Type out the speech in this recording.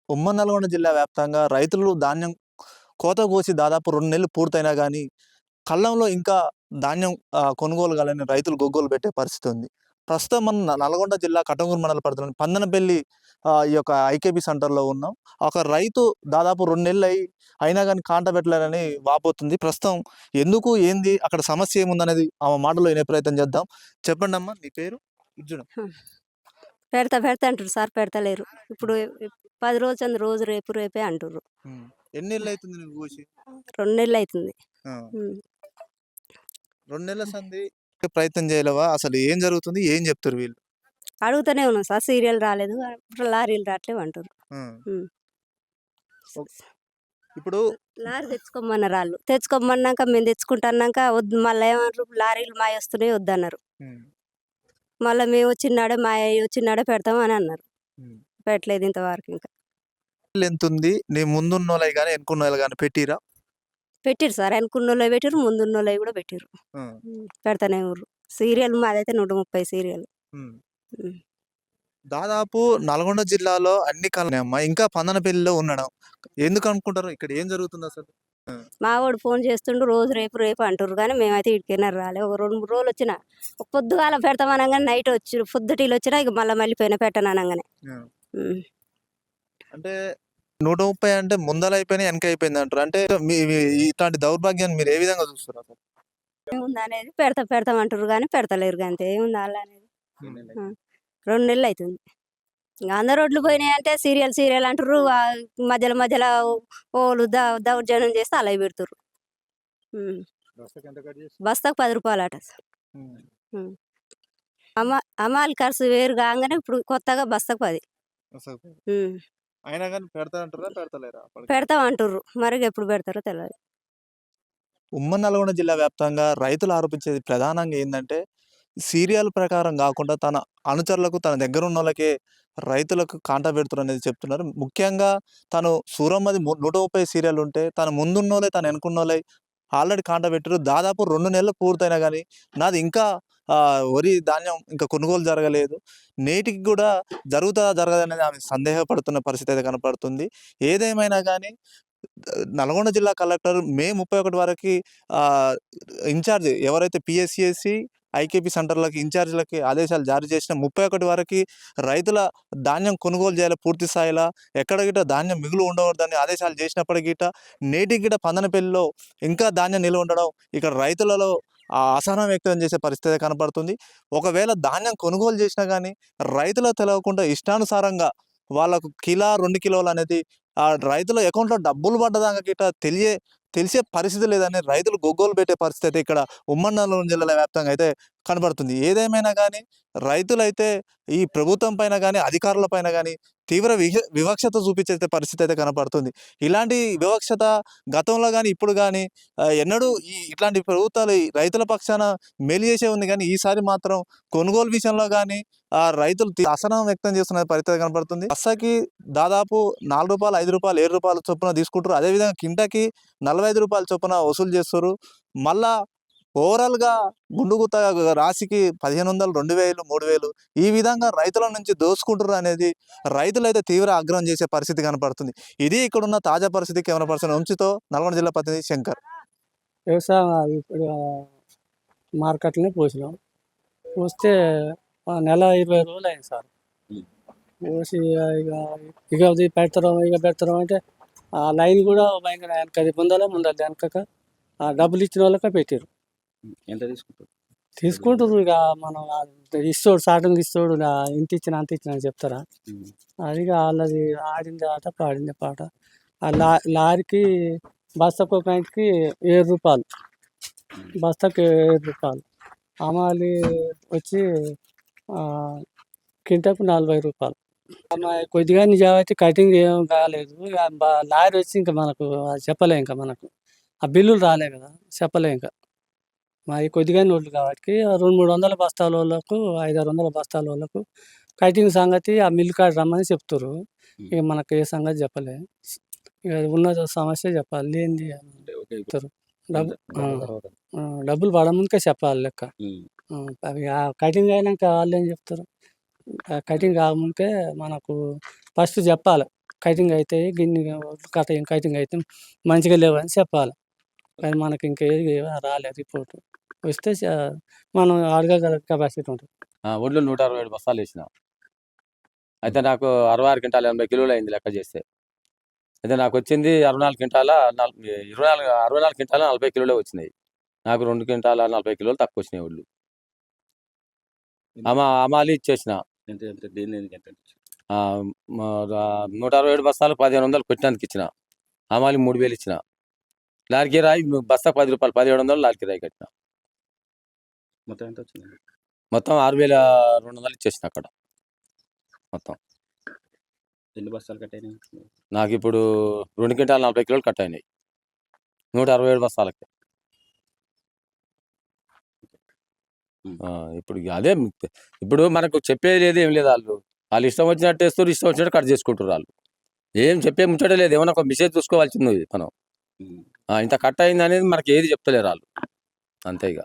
ఉమ్మడి నల్గొండ జిల్లా వ్యాప్తంగా రైతులు ధాన్యం కోత కోసి దాదాపు 2 నెలలు పూర్తయినా గానీ, కళ్ళంలో ఇంకా ధాన్యం కొనుగోలు కాలని రైతులు గొగ్గోలు పెట్టే పరిస్థితి ఉంది. ప్రస్తుతం మనం నల్గొండ జిల్లా కటంగూరు మండల పరిధిలోని పందనపల్లి ఈ యొక్క ఐకేపీ సెంటర్‌లో ఉన్నాం. ఒక రైతు దాదాపు 2 అయినా గానీ కాంట పెట్టలేరని వాపోతుంది. ప్రస్తుతం ఎందుకు, ఏంది, అక్కడ సమస్య ఏముందనేది ఆమె మాటల్లో వినే ప్రయత్నం చేద్దాం. చెప్పండమ్మా మీ పేరు? ఇజ్జున. పెడతా అంటుర్రు సార్, పెడతలేరు. ఇప్పుడు 10 రోజులు రోజు రేపే అంటుర్రు. ఎన్ని నెలలైతుంది నువ్వు కోసి? 2 నెలలయితుంది. ఆ! హ్మ్. 2 నెలల సంధి ప్రయత్నం చేయలేవా? అసలు ఏం జరుగుతుంది? ఏం చెప్తుర్రు వీళ్ళు? అడుగుతూనే ఉన్నాం సార్, సీరియల్ రాలేదు, లారీలు రాట్లేవు అంటుర్రు. ఆ! హ్మ్. ఇప్పుడు లారీ తెచ్చుకోమన్నారు ఆళ్ళు. తెచ్చుకోమన్నాక మేము తెచ్చుకుంటన్నాక వద్దు, మళ్ళా ఏమన్నారు, లారీలు మాయొస్తున్నాయి వద్దన్నారు. హ్మ్. మళ్ళా మేము వచ్చినాడే వచ్చినాడే పెడతాం అని అన్నారు. హ్మ్. పెట్టలేదు ఇంతవరకు ఇంకా. ఎంతుంది? నీ ముందున్నోళ్ళయి గాని, వెనకున్నోళ్ళు గాని పెట్టిర్రా? పెట్టిర్రు సార్, వెనకున్నోళ్ళవి పెట్టిర్రు, ముందున్నోళ్ళవి కూడా పెట్టిర్రు. ఆ! పెడతానే ఉర్రు. సీరియల్ మాదైతే 130 సీరియల్. హ్మ్. హ్మ్. దాదాపు నల్గొండ జిల్లాలో అన్ని కాలనీయమ్మా. ఇంకా పందనపల్లిలో ఉండడం. ఎందుకు అనుకుంటారు? ఇక్కడ ఏం జరుగుతుందసలు? ఆ! మావోడు ఫోన్ చేస్తుండు రోజు రేపు అంటుర్రు కానీ మేమైతే ఈడికైనా రాలే. ఒక 2, 3 రోజులు వచ్చిన. పొద్దుగాల పెడతామనంగానే నైట్ వచ్చిర్రు. పొద్దుటీలొచ్చినా ఇక మళ్ళీ పెట్టననంగానే. ఆ! హ్మ్. అంటే 130 అంటే ముందలైపోయినాయి, వెనకైపోయిందంటారు. అంటే మీ ఇట్లాంటి దౌర్భాగ్యాన్ని మీరు ఏ విధంగా చూస్తుర్రసలు? ఏముందనేది పెడతాం అంటుర్రు గానీ పెడతలేరు గంతే. ఏముంది ఆళ్ళనేది. ఆ! 2 నెలలయితుంది. ఇంక అందరి రోడ్లు పోయినాయంటే సీరియల్ అంటుర్రు. మధ్యలో ఓళ్ళు దౌర్జన్యం చేస్తే అలాగ పెడుతుర్రు. హ్మ్. బస్తాకు రూ. 10 సార్. హ్మ్. హ్మ్. హమాలీ ఖర్చు వేరు కాంగానే ఇప్పుడు కొత్తగా బస్తాకు 10. అసలు హ్మ్. అయినా గాని పెడతా అంటారా? పెడతలేరా అప్పటికి? పెడతాం అంటుర్రు. మరి ఎప్పుడు పెడతారో తెలవదు. ఉమ్మడి నల్గొండ జిల్లా వ్యాప్తంగా రైతులు ఆరోపించేది ప్రధానంగా ఏందంటే, సీరియల్ ప్రకారం గాకుండా తన అనుచరులకు, తన దగ్గరున్నోళ్ళకే రైతులకు కాంటా పెడుతుర్రనేది చెప్తున్నారు. ముఖ్యంగా తను సూరమ్మది 130 సీరియలుంటే, తన ముందున్నోళ్ళే, తన వెనకున్నోళ్ళే ఆల్రెడీ కాంటా పెట్టిర్రు. దాదాపు 2 నెలలు పూర్తయినా గానీ, నాది ఇంకా వరి ధాన్యం ఇంకా కొనుగోలు జరగలేదు. నేటికి గూడా జరుగుతదా? జరగదా? అనేది ఆమె సందేహపడుతున్న పరిస్థితయితే కనపడుతుంది. ఏదేమైనా గానీ నల్గొండ జిల్లా కలెక్టర్ మే 31 వరకి ఆహ్, ఇన్‌చార్జ్ ఎవరైతే పీఎస్‌సిఎస్‌సి, ఐకేపీ సెంటర్‌లకి ఇన్‌చార్జ్‌లకి ఆదేశాలు జారీ చేసిన 31 వరకి రైతుల ధాన్యం కొనుగోలు చేయాలి పూర్తి స్థాయిలో. ఎక్కడ గిట్ట ధాన్యం మిగులు ఉండకూడదని ఆదేశాలు చేసినప్పటికి గిట్ట నేటికి గిట్ట పందనపల్లిలో ఇంకా ధాన్యం నిల్వ ఉండడం ఇక్కడ రైతులలో అసహనం వ్యక్తం చేసే పరిస్థితి కనపడుతుంది. ఒకవేళ ధాన్యం కొనుగోలు చేసినా గానీ రైతులకు తెలవకుండా ఇష్టానుసారంగా వాళ్ళకు కిలా, 2 కిలోలనేది రైతుల అకౌంట్‌లో డబ్బులు పడ్డదాకా గిట్ట తెలిసే పరిస్థితి లేదని రైతులు గగ్గోలు పెట్టే పరిస్థితి అయితే ఇక్కడ ఉమ్మడి నల్గొండ జిల్లాల వ్యాప్తంగా అయితే కనబడుతుంది. ఏదేమైనా గానీ రైతులైతే ఈ ప్రభుత్వం పైన గానీ, అధికారుల పైన గానీ తీవ్ర వివక్షత చూపించే పరిస్థితి అయితే కనపడుతుంది. ఇలాంటి వివక్షత గతంలో గానీ, ఇప్పుడు గానీ ఎన్నడూ ఇట్లాంటి ప్రభుత్వాలు ఈ రైతుల పక్షాన మేలు చేసే ఉంది గానీ, ఈసారి మాత్రం కొనుగోలు విషయంలో గానీ రైతులు అసహనం వ్యక్తం చేస్తున్న పరిస్థితి కనపడుతుంది. బస్తాకి దాదాపు రూ. 4, రూ. 5, రూ. 7 చొప్పున తీసుకుంటారు. అదేవిధంగా కింటాకి రూ. 45 చొప్పున వసూలు చేస్తుర్రు. మళ్ళా ఓవరాల్‌గా గుండుగుత్త రాశికి 1500, 2000, 3000 ఈ విధంగా రైతుల నుంచి దోసుకుంటుర్రు అనేది రైతులైతే తీవ్ర ఆగ్రహం చేసే పరిస్థితి కనపడుతుంది. ఇది ఇక్కడున్న తాజా పరిస్థితి. కెమెరా పర్సన్ వంశీతో నల్గొండ జిల్లా ప్రతినిధి శంకర్. వ్యవసాయం ఇప్పుడు మార్కెట్‌లోనే పోసినాం. పోస్తే నెల 20 రోజులు అయింది సార్. పోసి ఇక అది పెడతారం అంటే ఆ లైన్ కూడా భయంకర వెనకది ముందది వెనకక డబ్బులు ఇచ్చిన వాళ్ళకే పెట్టారు. ఎంత తీసుకుంటారు? తీసుకుంటారు ఇక మనం ఇస్తోడు స్టార్టింగ్ ఇస్తోడు ఇంత ఇచ్చిన అంత ఇచ్చిన అని చెప్తారా? అది వాళ్ళది ఆడింది ఆట పాడింది పాట. ఆ లారీకి బస్తాకు ఒక ఇంటికి రూ. 7, బస్తాకు రూ. 7. హమాలీ వచ్చి క్వింటాకు రూ. 40. కొద్దిగా నిజం అయితే కటింగ్ ఏం కాలేదు. లారీ వచ్చి ఇంకా మనకు చెప్పలే, ఇంకా మనకు ఆ బిల్లులు రాలే కదా, చెప్పలే ఇంకా. మావి కొద్దిగా నోట్లు కాబట్టి 200, 300 బస్తాల వాళ్ళకు, 500, 600 బస్తాల వాళ్ళకు కటింగ్ సంగతి ఆ మిల్ కాడ రమ్మని చెప్తుర్రు. ఇక మనకు ఏ సంగతి చెప్పలే. ఇక ఉన్న సమస్య చెప్పాలి, లేనిది చెప్తారు. డబ్బులు పడముందుకే చెప్పాలి లెక్క. అవి కటింగ్ అయినాక వాళ్ళు ఏం చెప్తారు? కటింగ్ కాకముందుకే మనకు ఫస్ట్ చెప్పాలి. కటింగ్ అయితే గిన్ని కటింగ్ అయితే మంచిగా లేవని చెప్పాలి. కానీ మనకి ఇంకేది రాలేదు రిపోర్ట్. వస్తే మనం అడగగల కెపాసిటీ ఉంటుంది. ఒడ్లు 167 బస్తాలు వేసిన. అయితే నాకు 66 క్వింటాల 80 కిలోలు అయింది లెక్క చేస్తే. అయితే నాకు వచ్చింది 64 క్వింటాల 64 క్వింటాల 40 కిలోలే వచ్చినాయి. నాకు 2 క్వింటాల 40 కిలోలు తక్కువ వచ్చినాయి ఒడ్లు. అమాలి ఇచ్చేసిన. 167 బస్తాలు 1500 కొట్టినందుకు ఇచ్చిన. అమాలి 3000 ఇచ్చిన. లారీ కిరాయి బస్తా 10 రూపాయలు 1700 లారీ కిరాయి కట్టిన. మొత్తం ఎంత వచ్చింది? మొత్తం 6200 ఇచ్చేసిన అక్కడ మొత్తం. ఎన్ని బస్తాలు కట్టాయి? నాకు ఇప్పుడు 2 క్వింటాల 40 కిలోలు కట్ అయినాయి 167 బస్తాలకి. ఇప్పుడు అదే ఇప్పుడు మనకు చెప్పేది లేదు, ఏం లేదు. వాళ్ళు ఇష్టం వచ్చినట్టు వేస్తారు, ఇష్టం వచ్చినట్టు కట్ చేసుకుంటారు. వాళ్ళు ఏం చెప్పే ముచ్చటే లేదు. ఏమన్నా ఒక మెసేజ్ చూసుకోవాల్సింది మనం. ఇంత కట్ అయింది అనేది మనకి ఏది చెప్తలేరు వాళ్ళు, అంతే ఇక.